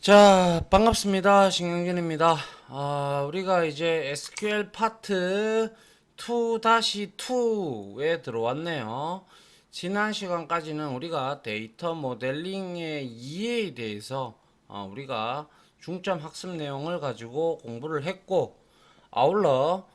자, 반갑습니다. 신경준입니다. 우리가 이제 SQL 파트 2-2에 들어왔네요. 지난 시간까지는 우리가 데이터 모델링의 이해에 대해서 우리가 중점 학습 내용을 가지고 공부를 했고, 아울러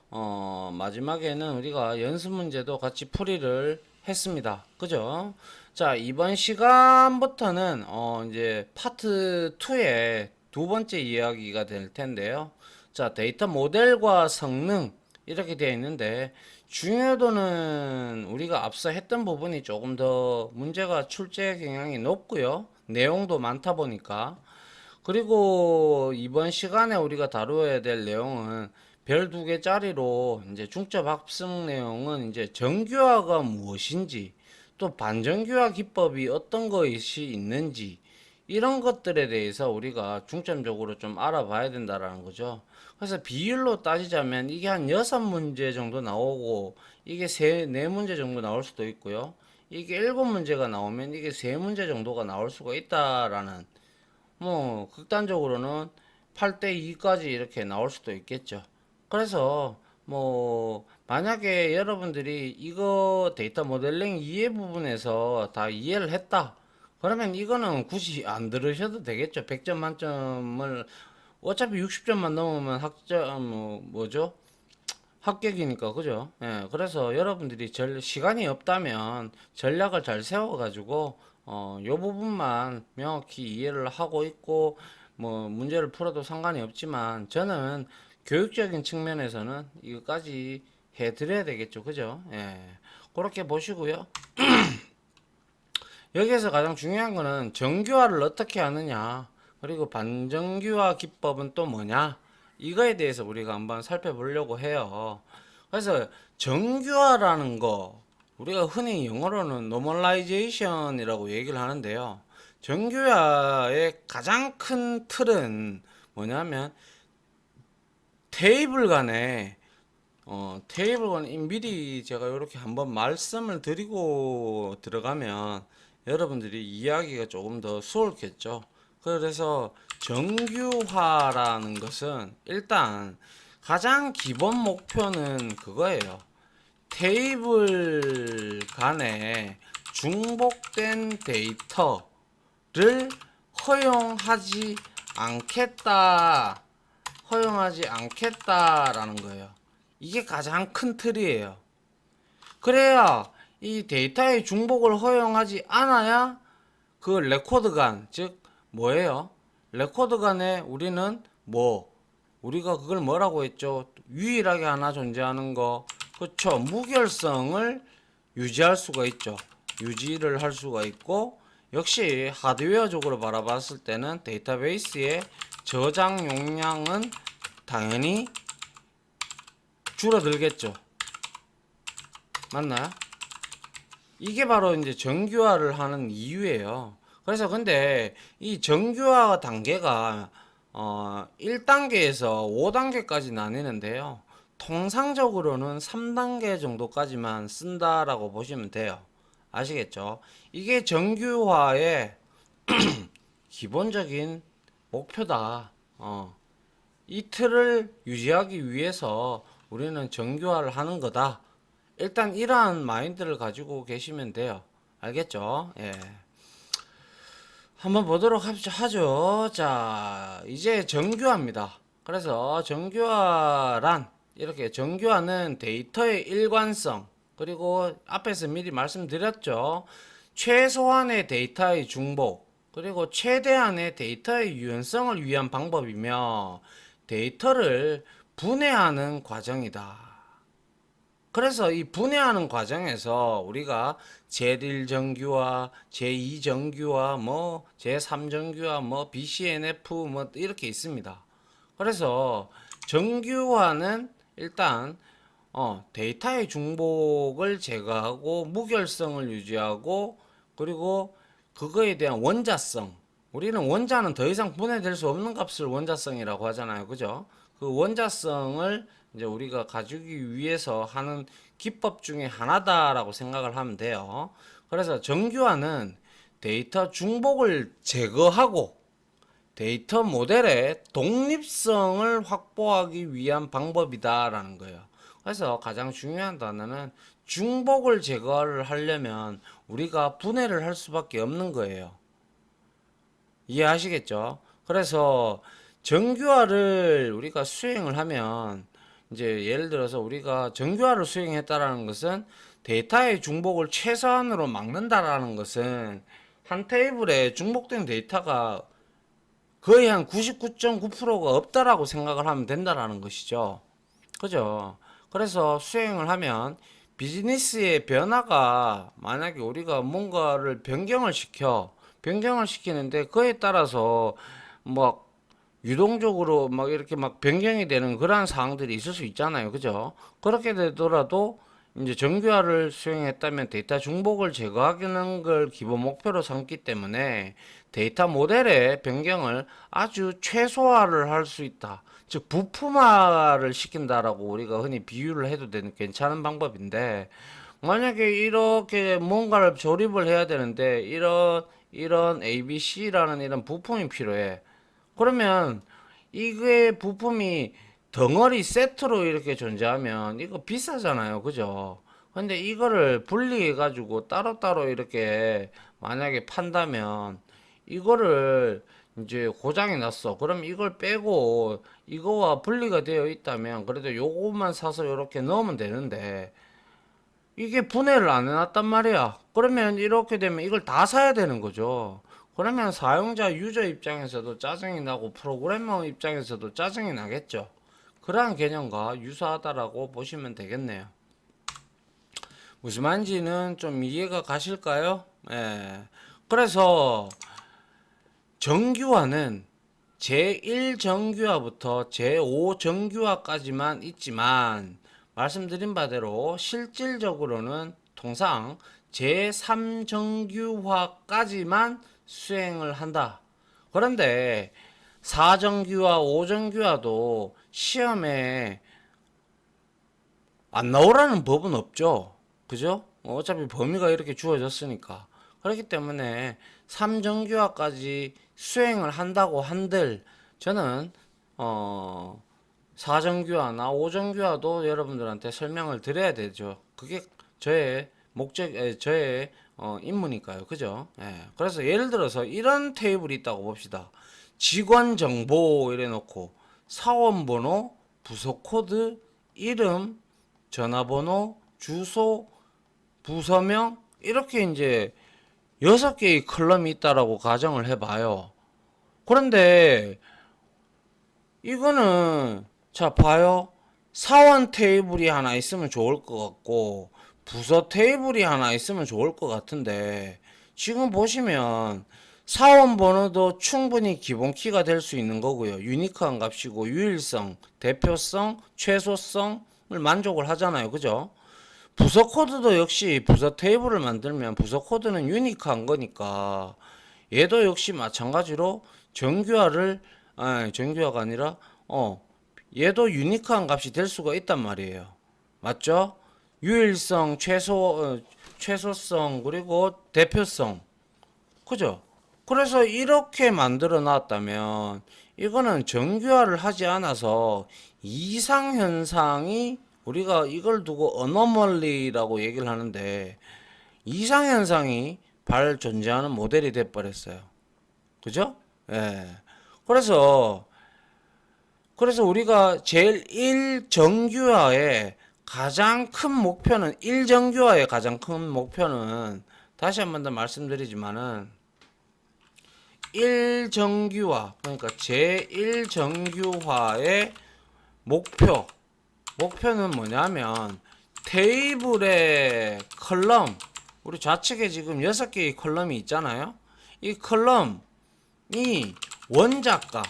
마지막에는 우리가 연습 문제도 같이 풀이를 했습니다. 그죠? 자, 이번 시간부터는 이제 파트 2의 두 번째 이야기가 될 텐데요. 자, 데이터 모델과 성능 이렇게 되어 있는데 중요도는 우리가 앞서 했던 부분이 조금 더 문제가 출제 경향이 높고요. 내용도 많다 보니까. 그리고 이번 시간에 우리가 다루어야 될 내용은 별 두 개짜리로 이제 중점 학습 내용은 이제 정규화가 무엇인지 또 반정규화 기법이 어떤 것이 있는지 이런 것들에 대해서 우리가 중점적으로 좀 알아봐야 된다라는 거죠. 그래서 비율로 따지자면 이게 한 6문제 정도 나오고 이게 네 문제 정도 나올 수도 있고요. 이게 7문제가 나오면 이게 3문제 정도가 나올 수가 있다라는 뭐 극단적으로는 8대 2까지 이렇게 나올 수도 있겠죠. 그래서 뭐 만약에 여러분들이 이거 데이터 모델링 이해 부분에서 다 이해를 했다. 그러면 이거는 굳이 안 들으셔도 되겠죠. 100점 만점을 어차피 60점만 넘으면 뭐죠? 합격이니까 그죠? 예, 그래서 여러분들이 시간이 없다면 전략을 잘 세워가지고 요 부분만 명확히 이해를 하고 있고 뭐 문제를 풀어도 상관이 없지만 저는 교육적인 측면에서는 이거까지 해드려야 되겠죠, 그죠? 예, 그렇게 보시고요. 여기에서 가장 중요한 거는 정규화를 어떻게 하느냐, 그리고 반정규화 기법은 또 뭐냐, 이거에 대해서 우리가 한번 살펴보려고 해요. 그래서 정규화라는 거, 우리가 흔히 영어로는 normalization이라고 얘기를 하는데요. 정규화의 가장 큰 틀은 뭐냐면 테이블 간에 테이블 간에 미리 제가 이렇게 한번 말씀을 드리고 들어가면 여러분들이 이해하기가 조금 더 수월겠죠. 그래서 정규화라는 것은 일단 가장 기본 목표는 그거예요. 테이블 간에 중복된 데이터를 허용하지 않겠다. 허용하지 않겠다라는 거예요. 이게 가장 큰 틀이에요. 그래야 이 데이터의 중복을 허용하지 않아야 그 레코드 간, 즉 뭐예요? 레코드 간에 우리는 우리가 그걸 뭐라고 했죠? 유일하게 하나 존재하는 거, 그쵸? 무결성을 유지할 수가 있죠. 유지를 할 수가 있고, 역시 하드웨어적으로 바라봤을 때는 데이터베이스의 저장 용량은 당연히 줄어들겠죠. 맞나요? 이게 바로 이제 정규화를 하는 이유예요. 그래서 근데 이 정규화 단계가 1단계에서 5단계까지 나뉘는데요. 통상적으로는 3단계 정도까지만 쓴다라고 보시면 돼요. 아시겠죠? 이게 정규화의 기본적인 목표다. 이 틀을 유지하기 위해서 우리는 정규화를 하는 거다. 일단 이러한 마인드를 가지고 계시면 돼요. 알겠죠? 예. 한번 보도록 하죠. 자, 이제 정규화입니다. 그래서 정규화란 이렇게 정규화는 데이터의 일관성 그리고 앞에서 미리 말씀드렸죠. 최소한의 데이터의 중복 그리고 최대한의 데이터의 유연성을 위한 방법이며 데이터를 분해하는 과정이다. 그래서 이 분해하는 과정에서 우리가 제1 정규화, 제2 정규화, 뭐 제3 정규화, 뭐 BCNF 뭐 이렇게 있습니다. 그래서 정규화는 일단 데이터의 중복을 제거하고 무결성을 유지하고 그리고 그거에 대한 원자성. 우리는 원자는 더 이상 분해될 수 없는 값을 원자성이라고 하잖아요. 그죠? 그 원자성을 이제 우리가 가지기 위해서 하는 기법 중에 하나다라고 생각을 하면 돼요. 그래서 정규화는 데이터 중복을 제거하고 데이터 모델의 독립성을 확보하기 위한 방법이다라는 거예요. 그래서 가장 중요한 단어는 중복을 제거를 하려면 우리가 분해를 할 수밖에 없는 거예요. 이해하시겠죠? 그래서 정규화를 우리가 수행을 하면 이제 예를 들어서 우리가 정규화를 수행했다라는 것은 데이터의 중복을 최소한으로 막는다라는 것은 한 테이블에 중복된 데이터가 거의 한 99.9%가 없다라고 생각을 하면 된다라는 것이죠. 그죠? 그래서 수행을 하면 비즈니스의 변화가 만약에 우리가 뭔가를 변경을 시키는데 그에 따라서 막 유동적으로 막 이렇게 막 변경이 되는 그러한 사항들이 있을 수 있잖아요. 그죠? 그렇게 되더라도 이제 정규화를 수행했다면 데이터 중복을 제거하는 걸 기본 목표로 삼기 때문에 데이터 모델의 변경을 아주 최소화를 할 수 있다. 즉 부품화를 시킨다라고 우리가 흔히 비유를 해도 되는 괜찮은 방법인데, 만약에 이렇게 뭔가를 조립을 해야 되는데 이런 ABC라는 이런 부품이 필요해. 그러면 이게 부품이 덩어리 세트로 이렇게 존재하면 이거 비싸잖아요. 그죠? 근데 이거를 분리해 가지고 따로따로 이렇게 만약에 판다면 이거를 이제 고장이 났어. 그럼 이걸 빼고 이거와 분리가 되어 있다면 그래도 요것만 사서 이렇게 넣으면 되는데 이게 분해를 안 해놨단 말이야. 그러면 이렇게 되면 이걸 다 사야 되는 거죠. 그러면 사용자 유저 입장에서도 짜증이 나고 프로그래머 입장에서도 짜증이 나겠죠. 그러한 개념과 유사하다라고 보시면 되겠네요. 무슨 말인지는 좀 이해가 가실까요? 예. 그래서 정규화는 제1정규화부터 제5정규화까지만 있지만 말씀드린 바대로 실질적으로는 통상 제3정규화까지만 수행을 한다. 그런데 4정규화, 5정규화도 시험에 안 나오라는 법은 없죠. 그죠? 어차피 범위가 이렇게 주어졌으니까. 그렇기 때문에 3정규화까지 수행을 한다고 한들 저는 4정규화나 5정규화도 여러분들한테 설명을 드려야 되죠. 그게 저의 저의 임무니까요. 그죠? 예. 그래서 예를 들어서 이런 테이블이 있다고 봅시다. 직원 정보 이래 놓고 사원번호, 부서 코드, 이름, 전화번호, 주소, 부서명 이렇게 이제 6개의 컬럼이 있다라고 가정을 해봐요. 그런데 이거는 자 봐요. 사원 테이블이 하나 있으면 좋을 것 같고 부서 테이블이 하나 있으면 좋을 것 같은데 지금 보시면 사원 번호도 충분히 기본 키가 될 수 있는 거고요. 유니크한 값이고 유일성, 대표성, 최소성을 만족을 하잖아요. 그죠? 부서 코드도 역시 부서 테이블을 만들면 부서 코드는 유니크한 거니까 얘도 역시 마찬가지로 정규화를 정규화가 아니라 얘도 유니크한 값이 될 수가 있단 말이에요. 맞죠? 유일성, 최소성 그리고 대표성. 그죠? 그래서 이렇게 만들어 놨다면 이거는 정규화를 하지 않아서 이상현상이 우리가 이걸 두고 어노멀리라고 얘기를 하는데 이상현상이 존재하는 모델이 돼 버렸어요. 그죠? 예. 그래서 우리가 제일 1정규화의 가장 큰 목표는 1정규화의 가장 큰 목표는 다시 한 번 더 말씀드리지만은 1정규화 그러니까 제1정규화의 목표는 뭐냐면 테이블의 컬럼 우리 좌측에 지금 6개의 컬럼이 있잖아요. 이 컬럼이 원자값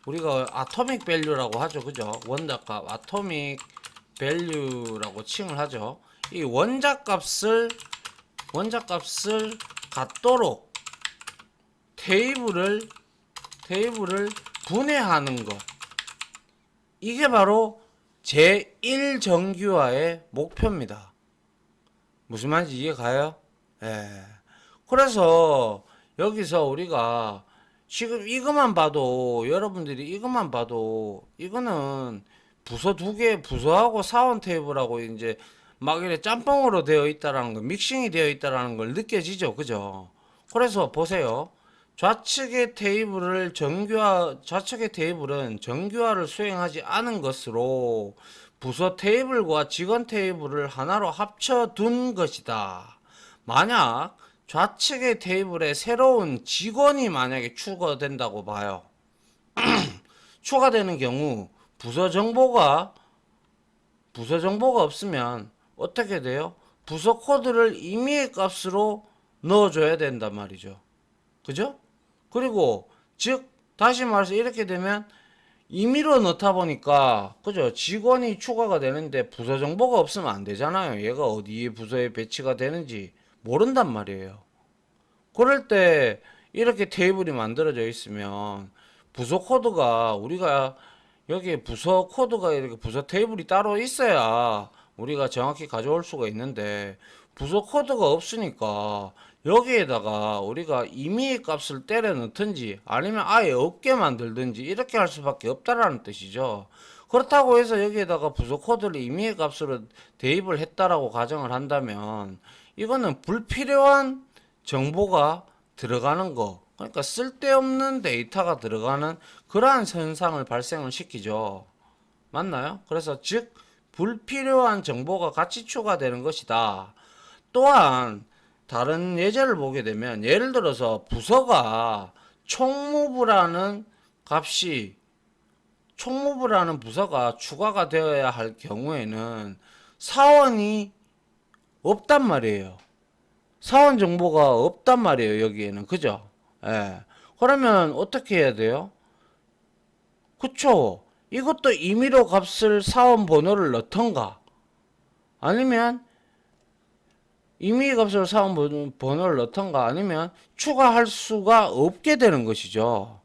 우리가 아토믹 밸류라고 하죠. 그죠? 원자값 아토믹 밸류라고 칭을 하죠. 이 원자값을 갖도록 테이블을 분해하는 것. 이게 바로 제1정규화의 목표입니다. 무슨 말인지 이해 가요? 예. 그래서 여기서 우리가 지금 이것만 봐도 여러분들이 이것만 봐도 이거는 부서 두 개, 부서하고 사원 테이블하고 이제 막 이렇게 짬뽕으로 되어 있다라는 거, 믹싱이 되어 있다라는 걸 느껴지죠, 그죠? 그래서 보세요. 좌측의 테이블은 정교화를 수행하지 않은 것으로 부서 테이블과 직원 테이블을 하나로 합쳐둔 것이다. 만약 좌측의 테이블에 새로운 직원이 만약에 추가된다고 봐요. 추가되는 경우 부서 정보가 부서 정보가 없으면 어떻게 돼요? 부서 코드를 임의의 값으로 넣어줘야 된단 말이죠. 그죠? 그리고 즉 다시 말해서 이렇게 되면 임의로 넣다 보니까 그죠? 직원이 추가가 되는데 부서 정보가 없으면 안 되잖아요. 얘가 어디에 부서에 배치가 되는지 모른단 말이에요. 그럴 때 이렇게 테이블이 만들어져 있으면 부서 코드가 우리가 여기에 부서 코드가 이렇게 부서 테이블이 따로 있어야 우리가 정확히 가져올 수가 있는데 부서 코드가 없으니까 여기에다가 우리가 임의의 값을 때려 넣든지 아니면 아예 없게 만들든지 이렇게 할 수밖에 없다라는 뜻이죠. 그렇다고 해서 여기에다가 부서 코드를 임의의 값으로 대입을 했다라고 가정을 한다면 이거는 불필요한 정보가 들어가는 거, 그러니까 쓸데없는 데이터가 들어가는 그러한 현상을 발생을 시키죠. 맞나요? 그래서 즉 불필요한 정보가 같이 추가되는 것이다. 또한 다른 예제를 보게 되면 예를 들어서 부서가 총무부라는 값이 총무부라는 부서가 추가가 되어야 할 경우에는 사원이 없단 말이에요. 사원 정보가 없단 말이에요, 여기에는. 그죠? 예. 그러면 어떻게 해야 돼요? 그쵸? 이것도 임의로 값을 사원 번호를 넣던가, 아니면 임의 값을 사원 번호를 넣던가, 아니면 추가할 수가 없게 되는 것이죠.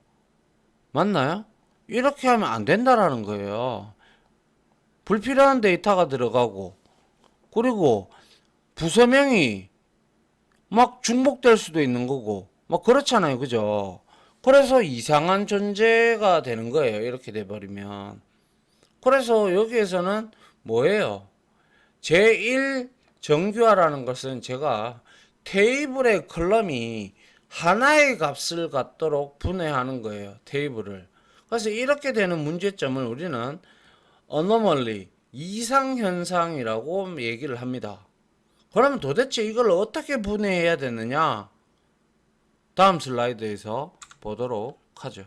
맞나요? 이렇게 하면 안 된다라는 거예요. 불필요한 데이터가 들어가고, 그리고 부서명이 막 중복될 수도 있는 거고 막 그렇잖아요, 그죠? 그래서 이상한 존재가 되는 거예요, 이렇게 돼버리면. 그래서 여기에서는 뭐예요? 제1 정규화라는 것은 제가 테이블의 컬럼이 하나의 값을 갖도록 분해하는 거예요, 테이블을. 그래서 이렇게 되는 문제점을 우리는 anomaly, 이상현상이라고 얘기를 합니다. 그러면 도대체 이걸 어떻게 분해해야 되느냐? 다음 슬라이드에서 보도록 하죠.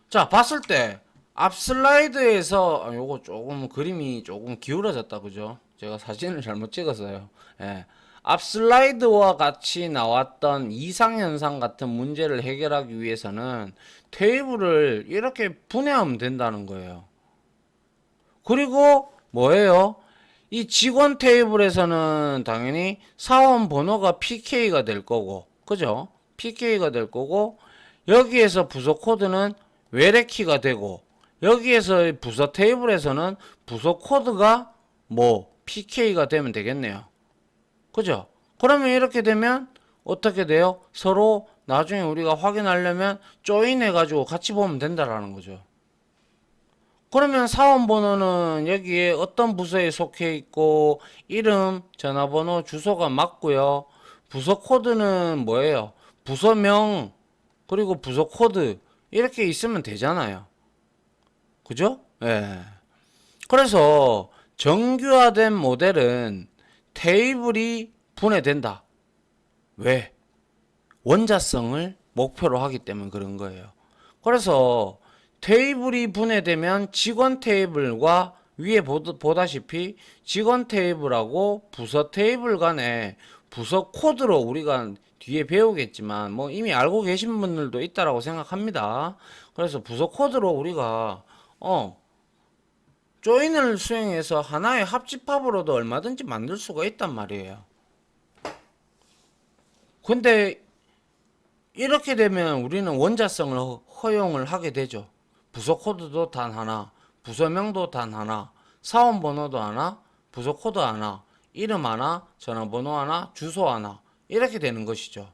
자, 봤을 때 앞 슬라이드에서 요거 조금 그림이 조금 기울어졌다, 그죠? 제가 사진을 잘못 찍었어요. 예. 앞 슬라이드와 같이 나왔던 이상현상 같은 문제를 해결하기 위해서는 테이블을 이렇게 분해하면 된다는 거예요. 그리고 뭐예요? 이 직원 테이블에서는 당연히 사원 번호가 PK가 될 거고, 그죠? PK가 될 거고, 여기에서 부서 코드는 외래키가 되고, 여기에서 부서 테이블에서는 부서 코드가 뭐 PK가 되면 되겠네요. 그죠? 그러면 이렇게 되면 어떻게 돼요? 서로 나중에 우리가 확인하려면 조인해가지고 같이 보면 된다라는 거죠. 그러면 사원번호는 여기에 어떤 부서에 속해 있고 이름, 전화번호, 주소가 맞고요. 부서 코드는 뭐예요? 부서명 그리고 부서 코드 이렇게 있으면 되잖아요. 그죠? 예. 그래서 정규화된 모델은 테이블이 분해된다. 왜? 원자성을 목표로 하기 때문에 그런 거예요. 그래서 테이블이 분해되면 직원 테이블과 위에 보다시피 직원 테이블하고 부서 테이블 간에 부서 코드로 우리가 뒤에 배우겠지만 뭐 이미 알고 계신 분들도 있다라고 생각합니다. 그래서 부서 코드로 우리가 조인을 수행해서 하나의 합집합으로도 얼마든지 만들 수가 있단 말이에요. 근데 이렇게 되면 우리는 원자성을 허용을 하게 되죠. 부서 코드도 단 하나, 부서명도 단 하나, 사원 번호도 하나, 부서 코드 하나, 이름 하나, 전화번호 하나, 주소 하나 이렇게 되는 것이죠.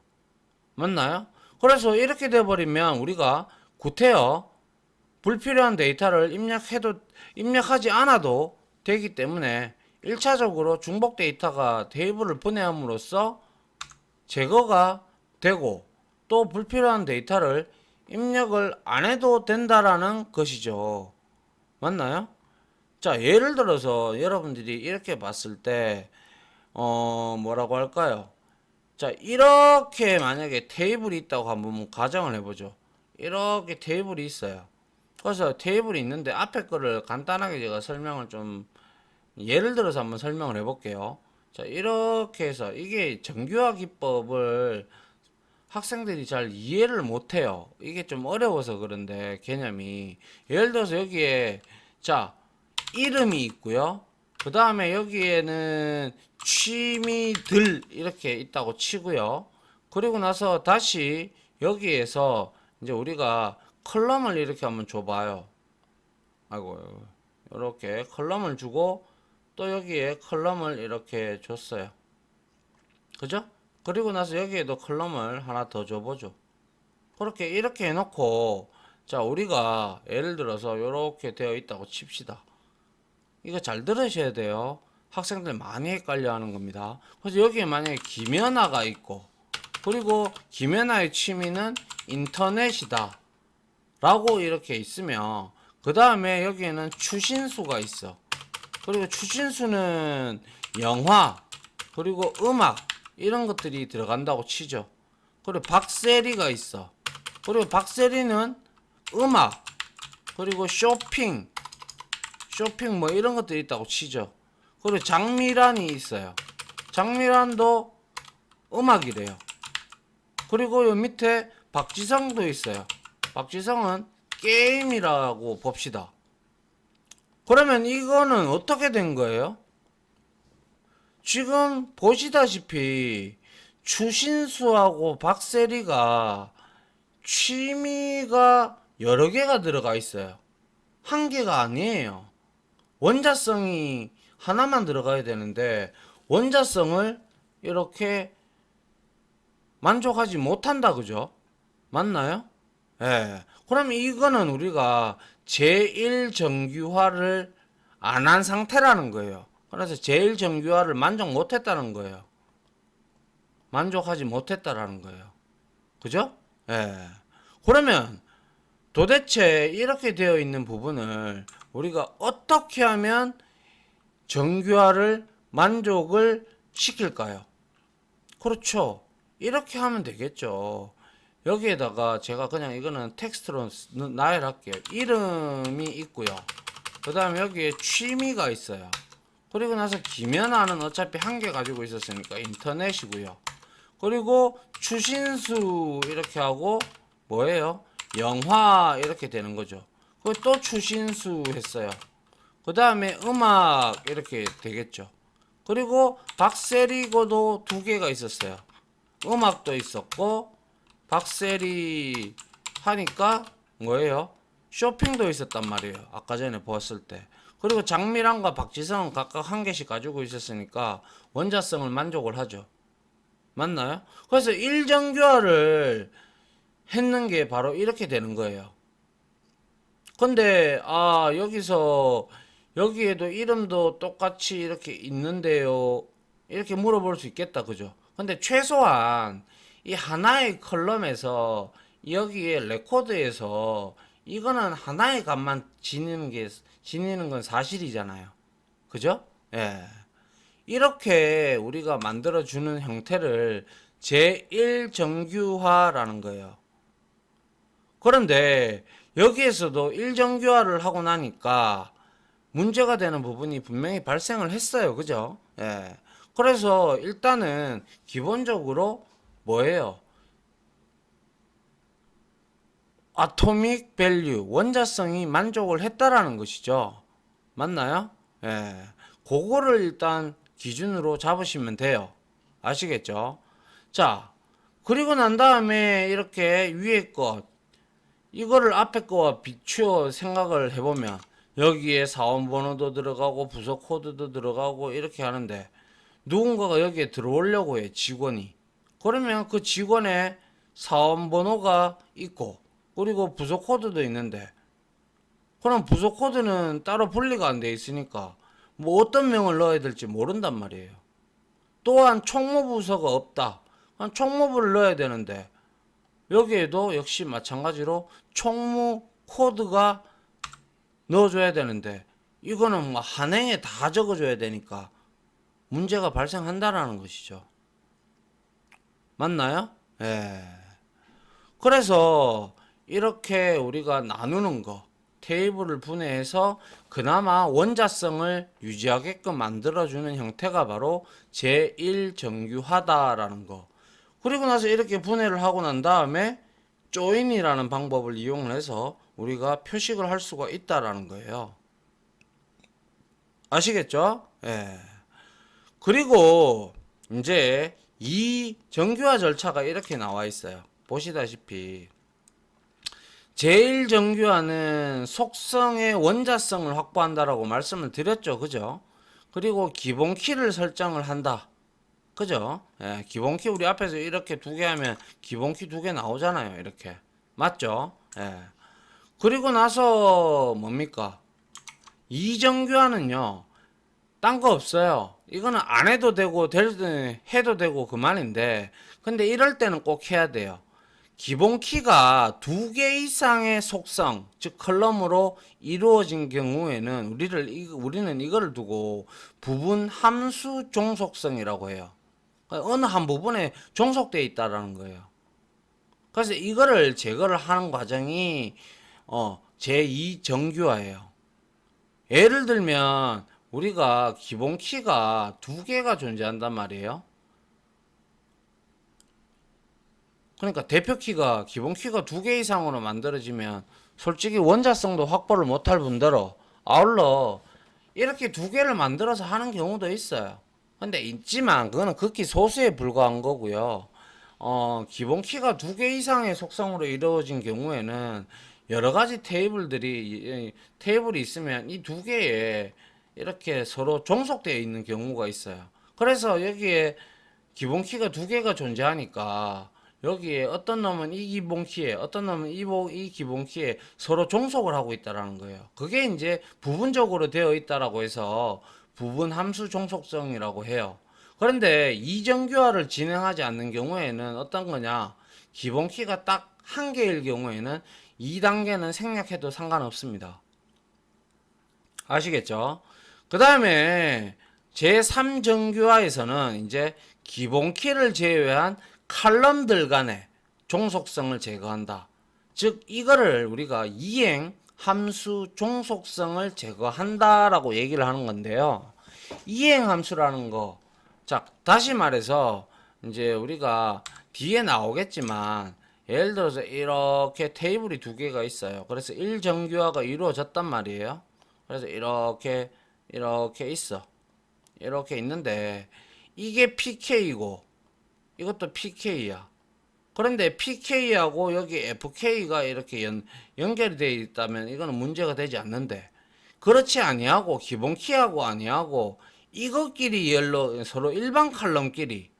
맞나요? 그래서 이렇게 돼버리면 우리가 구태여 불필요한 데이터를 입력하지 않아도 되기 때문에 1차적으로 중복 데이터가 테이블을 분해함으로써 제거가 되고, 또 불필요한 데이터를 입력을 안 해도 된다라는 것이죠. 맞나요? 자, 예를 들어서 여러분들이 이렇게 봤을 때 뭐라고 할까요? 자, 이렇게 만약에 테이블이 있다고 한번 가정을 해보죠. 이렇게 테이블이 있어요. 그래서 테이블이 있는데 앞에 거를 간단하게 제가 설명을 좀 예를 들어서 한번 설명을 해볼게요. 자, 이렇게 해서 이게 정규화 기법을 학생들이 잘 이해를 못해요. 이게 좀 어려워서 그런데 개념이, 예를 들어서 여기에 자 이름이 있고요. 그 다음에 여기에는 취미들 이렇게 있다고 치고요. 그리고 나서 다시 여기에서 이제 우리가 컬럼을 이렇게 한번 줘봐요. 아이고, 이렇게 컬럼을 주고 또 여기에 컬럼을 이렇게 줬어요. 그죠? 그리고 나서 여기에도 컬럼을 하나 더 줘보죠. 그렇게 이렇게 해놓고, 자, 우리가 예를 들어서 이렇게 되어 있다고 칩시다. 이거 잘 들으셔야 돼요. 학생들 많이 헷갈려 하는 겁니다. 그래서 여기에 만약에 김연아가 있고, 그리고 김연아의 취미는 인터넷이다 라고 이렇게 있으면, 그 다음에 여기에는 추신수가 있어. 그리고 추신수는 영화, 그리고 음악 이런 것들이 들어간다고 치죠. 그리고 박세리가 있어. 그리고 박세리는 음악, 그리고 쇼핑 뭐 이런 것들이 있다고 치죠. 그리고 장미란이 있어요. 장미란도 음악이래요. 그리고 요 밑에 박지성도 있어요. 박지성은 게임이라고 봅시다. 그러면 이거는 어떻게 된 거예요? 지금 보시다시피 추신수하고 박세리가 취미가 여러 개가 들어가 있어요. 한 개가 아니에요. 원자성이 하나만 들어가야 되는데 원자성을 이렇게 만족하지 못한다, 그죠? 맞나요? 예. 그럼 이거는 우리가 제1정규화를 안 한 상태라는 거예요. 그래서 제1정규화를 만족 못했다는 거예요. 만족하지 못했다라는 거예요. 그죠? 예. 그러면 도대체 이렇게 되어 있는 부분을 우리가 어떻게 하면 정규화를 만족을 시킬까요? 그렇죠. 이렇게 하면 되겠죠. 여기에다가 제가 그냥 이거는 텍스트로 나열할게요. 이름이 있고요. 그 다음에 여기에 취미가 있어요. 그리고 나서 김연아는 어차피 한 개 가지고 있었으니까 인터넷이고요. 그리고 추신수 이렇게 하고 뭐예요? 영화 이렇게 되는 거죠. 그리고 또 추신수 했어요. 그 다음에 음악 이렇게 되겠죠. 그리고 박세리고도 두 개가 있었어요. 음악도 있었고 박세리 하니까 뭐예요? 쇼핑도 있었단 말이에요. 아까 전에 보았을 때. 그리고 장미란과 박지성은 각각 한 개씩 가지고 있었으니까 원자성을 만족을 하죠. 맞나요? 그래서 일정교화를 했는 게 바로 이렇게 되는 거예요. 근데 여기서 여기에도 이름도 똑같이 이렇게 있는데요, 이렇게 물어볼 수 있겠다, 그죠? 근데 최소한 이 하나의 컬럼에서 여기에 레코드에서 이거는 하나의 값만 지니는 건 사실이잖아요, 그죠? 예. 이렇게 우리가 만들어주는 형태를 제1정규화라는 거예요. 그런데 여기에서도 1정규화를 하고 나니까 문제가 되는 부분이 분명히 발생을 했어요. 그죠? 예. 그래서 일단은 기본적으로 뭐예요? 아토믹 밸류, 원자성이 만족을 했다라는 것이죠. 맞나요? 예. 그거를 일단 기준으로 잡으시면 돼요. 아시겠죠? 자, 그리고 난 다음에 이렇게 위에 것, 이거를 앞에 거와 비추어 생각을 해보면 여기에 사원번호도 들어가고 부서 코드도 들어가고 이렇게 하는데 누군가가 여기에 들어오려고 해, 직원이. 그러면 그 직원의 사원 번호가 있고 그리고 부속 코드도 있는데 그럼 부속 코드는 따로 분리가 안 돼 있으니까 뭐 어떤 명을 넣어야 될지 모른단 말이에요. 또한 총무 부서가 없다. 총무부를 넣어야 되는데 여기에도 역시 마찬가지로 총무 코드가 넣어줘야 되는데 이거는 뭐 한행에 다 적어줘야 되니까 문제가 발생한다라는 것이죠. 맞나요? 예. 그래서 이렇게 우리가 나누는 거, 테이블을 분해해서 그나마 원자성을 유지하게끔 만들어주는 형태가 바로 제1정규화다라는 거. 그리고 나서 이렇게 분해를 하고 난 다음에 조인이라는 방법을 이용해서 우리가 표식을 할 수가 있다라는 거예요. 아시겠죠? 예. 그리고 이제 이 정규화 절차가 이렇게 나와 있어요. 보시다시피 제1정규화는 속성의 원자성을 확보한다라고 말씀을 드렸죠. 그죠? 그리고 기본키를 설정을 한다. 그죠? 예, 기본키 우리 앞에서 이렇게 두 개 하면 기본키 두 개 나오잖아요. 이렇게. 맞죠? 예. 그리고 나서 뭡니까? 이정규화는요. 딴 거 없어요. 이거는 안 해도 되고 해도 되고 그만인데 근데 이럴 때는 꼭 해야 돼요. 기본 키가 두 개 이상의 속성, 즉 컬럼으로 이루어진 경우에는 우리는 이거를 두고 부분 함수 종속성이라고 해요. 어느 한 부분에 종속되어 있다라는 거예요. 그래서 이거를 제거를 하는 과정이 제2 정규화예요. 예를 들면 우리가 기본 키가 두 개가 존재한단 말이에요. 그러니까 대표 키가 기본 키가 두 개 이상으로 만들어지면 솔직히 원자성도 확보를 못할 뿐더러 아울러 이렇게 두 개를 만들어서 하는 경우도 있어요. 근데 있지만 그거는 극히 소수에 불과한 거고요. 기본 키가 두 개 이상의 속성으로 이루어진 경우에는 여러 가지 테이블이 있으면 이 두 개에 이렇게 서로 종속되어 있는 경우가 있어요. 그래서 여기에 기본 키가 두 개가 존재하니까 여기에 어떤 놈은 이 기본 키에 어떤 놈은 이 기본 키에 서로 종속을 하고 있다라는 거예요. 그게 이제 부분적으로 되어 있다라고 해서 부분 함수 종속성이라고 해요. 그런데 이정규화를 진행하지 않는 경우에는 어떤 거냐? 기본 키가 딱 한 개일 경우에는 2단계는 생략해도 상관없습니다. 아시겠죠? 그 다음에 제3정규화에서는 이제 기본 키를 제외한 칼럼들 간의 종속성을 제거한다. 즉 이거를 우리가 이행 함수 종속성을 제거한다라고 얘기를 하는 건데요. 이행 함수라는 거, 자 다시 말해서 이제 우리가 뒤에 나오겠지만 예를 들어서 이렇게 테이블이 두 개가 있어요. 그래서 1정규화가 이루어졌단 말이에요. 그래서 이렇게 있어. 이렇게 있는데 이게 PK이고 이것도 PK야. 그런데 PK하고 여기 FK가 이렇게 연결이 되어 있다면 이거는 문제가 되지 않는데 그렇지 아니하고 기본 키하고 아니하고 이것끼리 서로 일반 칼럼끼리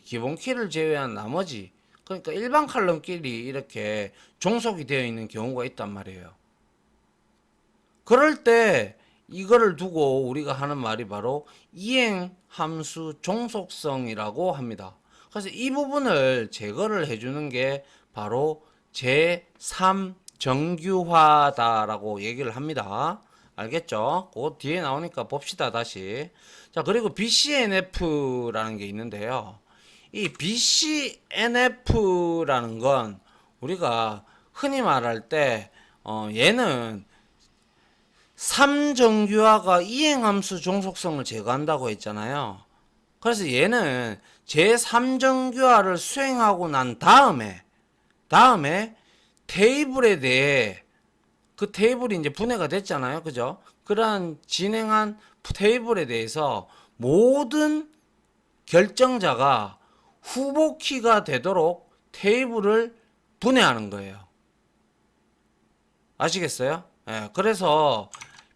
기본 키를 제외한 나머지 그러니까 일반 칼럼끼리 이렇게 종속이 되어 있는 경우가 있단 말이에요. 그럴 때 이거를 두고 우리가 하는 말이 바로 이행 함수 종속성이라고 합니다. 그래서 이 부분을 제거를 해주는 게 바로 제3 정규화다라고 얘기를 합니다. 알겠죠? 그 뒤에 나오니까 봅시다 다시. 자 그리고 BCNF라는 게 있는데요. 이 BCNF라는 건 우리가 흔히 말할 때 얘는 3정규화가 이행함수 종속성을 제거한다고 했잖아요. 그래서 얘는 제3정규화를 수행하고 난 다음에 테이블에 대해 그 테이블이 이제 분해가 됐잖아요. 그죠? 그러한 진행한 테이블에 대해서 모든 결정자가 후보키가 되도록 테이블을 분해하는 거예요. 아시겠어요? 예, 그래서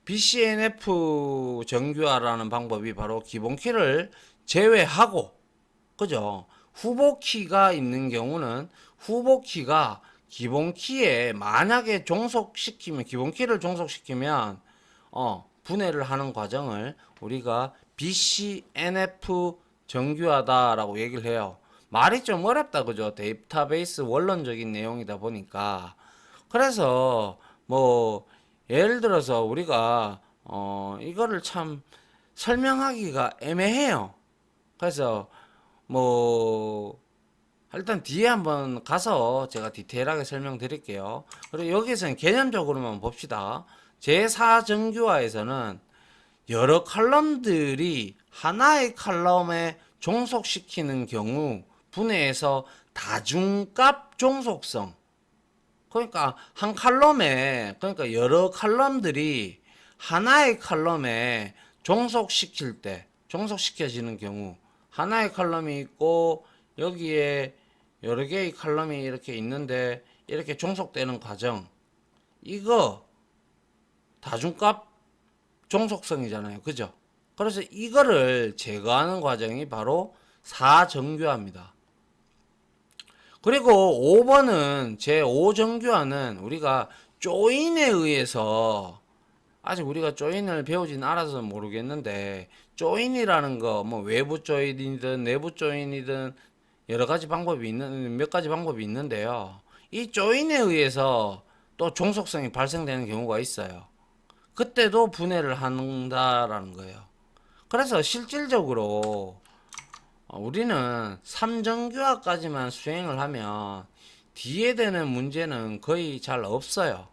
BCNF 정규화라는 방법이 바로 기본키를 제외하고 그죠? 후보키가 있는 경우는 후보키가 기본키에 만약에 종속시키면 기본키를 종속시키면 분해를 하는 과정을 우리가 BCNF 정규하다라고 얘기를 해요. 말이 좀 어렵다 그죠? 데이터베이스 원론적인 내용이다 보니까. 그래서 뭐 예를 들어서 우리가 이거를 참 설명하기가 애매해요. 그래서 뭐 일단 뒤에 한번 가서 제가 디테일하게 설명드릴게요. 그리고 여기서는 개념적으로만 봅시다. 제4정규화에서는 여러 칼럼들이 하나의 칼럼에 종속시키는 경우 분해해서 다중값 종속성, 그러니까 한 칼럼에, 그러니까 여러 칼럼들이 하나의 칼럼에 종속시킬 때, 종속시켜지는 경우 하나의 칼럼이 있고 여기에 여러 개의 칼럼이 이렇게 있는데 이렇게 종속되는 과정, 이거 다중값 종속성이잖아요. 그죠? 그래서 이거를 제거하는 과정이 바로 4정규화입니다. 그리고 5번은 제5정규화는 우리가 조인에 의해서, 아직 우리가 조인을 배우진 않아서 모르겠는데, 조인이라는 거 뭐 외부 조인이든 내부 조인이든 여러 가지 방법이 있는, 몇 가지 방법이 있는데요. 이 조인에 의해서 또 종속성이 발생되는 경우가 있어요. 그때도 분해를 한다라는 거예요. 그래서 실질적으로 우리는 3정규화까지만 수행을 하면 뒤에 되는 문제는 거의 잘 없어요.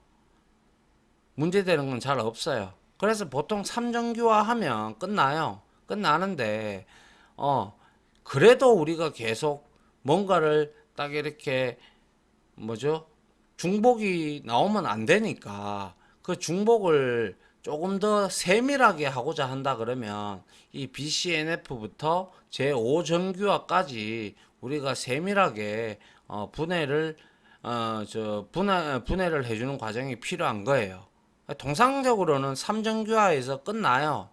문제되는 건 잘 없어요. 그래서 보통 3정규화 하면 끝나요. 끝나는데 그래도 우리가 계속 뭔가를 딱 이렇게 뭐죠? 중복이 나오면 안 되니까 그 중복을 조금 더 세밀하게 하고자 한다 그러면 이 BCNF부터 제5정규화까지 우리가 세밀하게 분해를 분해를 해주는 과정이 필요한 거예요. 통상적으로는 3정규화에서 끝나요.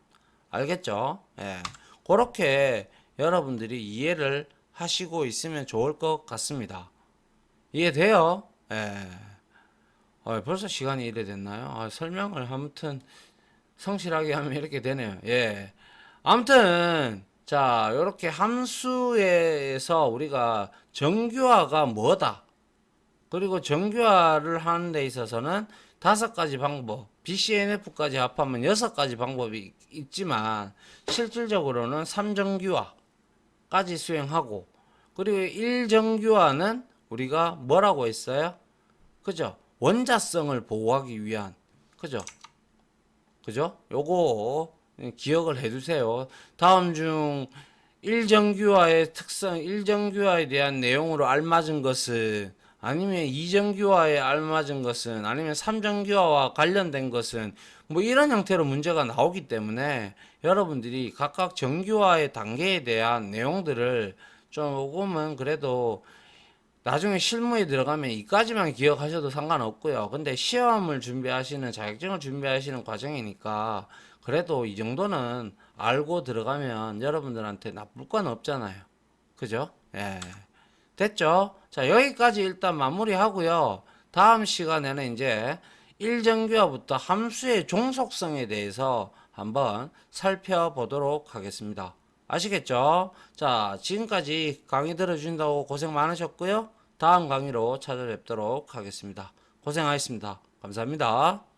알겠죠? 예. 그렇게 여러분들이 이해를 하시고 있으면 좋을 것 같습니다. 이해돼요? 예. 벌써 시간이 이래 됐나요? 설명을 아무튼 성실하게 하면 이렇게 되네요. 예. 아무튼 자, 이렇게 함수에서 우리가 정규화가 뭐다. 그리고 정규화를 하는 데 있어서는 5가지 방법, BCNF까지 합하면 6가지 방법이 있지만 실질적으로는 3정규화까지 수행하고, 그리고 1정규화는 우리가 뭐라고 했어요? 그죠? 원자성을 보호하기 위한, 그죠? 그죠? 요거 기억을 해두세요. 다음 중 1정규화의 특성, 1정규화에 대한 내용으로 알맞은 것은, 아니면 2정규화에 알맞은 것은, 아니면 3정규화와 관련된 것은, 뭐 이런 형태로 문제가 나오기 때문에 여러분들이 각각 정규화의 단계에 대한 내용들을 조금은 그래도 나중에 실무에 들어가면 이까지만 기억하셔도 상관없고요. 근데 시험을 준비하시는, 자격증을 준비하시는 과정이니까 그래도 이 정도는 알고 들어가면 여러분들한테 나쁠 건 없잖아요. 그죠? 예. 됐죠? 자, 여기까지 일단 마무리하고요. 다음 시간에는 이제 1정규화부터 함수의 종속성에 대해서 한번 살펴보도록 하겠습니다. 아시겠죠? 자, 지금까지 강의 들어주신다고 고생 많으셨고요. 다음 강의로 찾아뵙도록 하겠습니다. 고생하셨습니다. 감사합니다.